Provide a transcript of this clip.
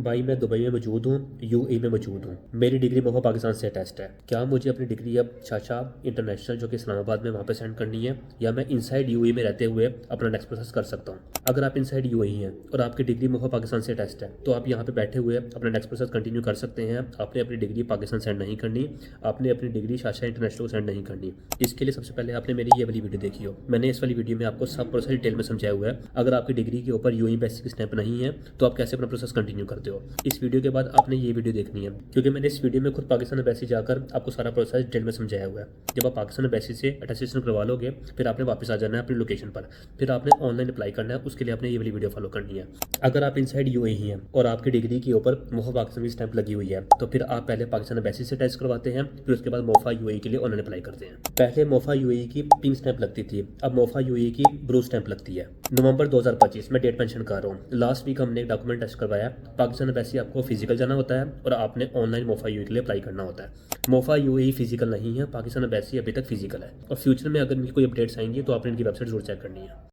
भाई मैं दुबई में मौजूद हूँ, यूएई में मौजूद हूँ। मेरी डिग्री मोफा पाकिस्तान से अटैच्ड है। क्या मुझे अपनी डिग्री अब शाशा इंटरनेशनल जो कि इस्लामाबाद में वहाँ पे सेंड करनी है, या मैं इनसाइड यूएई में रहते हुए अपना नेक्स्ट प्रोसेस कर सकता हूँ? अगर आप इनसाइड यूएई हैं और आपकी डिग्री मोफा पाकिस्तान से अटैच्ड है तो आप यहाँ पे बैठे हुए अपना नेक्स्ट प्रोसेस कंटिन्यू कर सकते हैं। आपने अपनी डिग्री पाकिस्तान सेंड नहीं करनी, आपने अपनी डिग्री शाशा इंटरनेशनल को सेंड नहीं करनी। इसके लिए सबसे पहले आपने मेरी ये वाली वीडियो देखी हो। मैंने इस वाली वीडियो में आपको सब प्रोसेस डिटेल में समझाया हुआ है। अगर आपकी डिग्री के ऊपर यूएई बेसिक स्टैंप नहीं है तो आप कैसे अपना प्रोसेस कंटिन्यू करते हो। इस वीडियो के बाद आपने ये वीडियो देखनी है, क्योंकि मैंने इस वीडियो में खुद पाकिस्तान एम्बेसी जाकर आपको सारा प्रोसेस डिटेल में समझाया हुआ है। जब आप पाकिस्तान एम्बेसी से अटेस्टेशन करवा लोगे फिर आपने वापस आ जाना है अपनी लोकेशन पर, फिर आपने ऑनलाइन अप्लाई करना है। उसके लिए आपने ये वाली वीडियो फॉलो करनी है। अगर आप इनसाइड यूएई हैं और आपकी डिग्री के ऊपर मोफा पाकिस्तान की स्टैंप लगी हुई है तो फिर आप पहले पाकिस्तान एम्बेसी से टेस्ट करवाते हैं, फिर उसके बाद मोफा यूएई के लिए ऑनलाइन अप्लाई करते हैं। पहले मोफा यूएई की पिंक स्टैंप लगती थी, अब मोफा यूएई की ब्लू स्टैंप लगती है। नवंबर 2025 में डेट मेंशन कर रहा हूँ। लास्ट वीक हमने एक डॉक्यूमेंट टेस्ट करवाया। पाकिस्तान एम्बेसी आपको फिजिकल जाना होता है और आपने ऑनलाइन मोफा यूएई के लिए अप्लाई करना होता है। मोफा यूएई फिजिकल नहीं है, पाकिस्तान एम्बेसी अभी तक फिजिकल है। और फ्यूचर में अगर इनकी कोई अपडेट्स आएंगी तो आपने इनकी वेबसाइट जरूर चेक करनी है।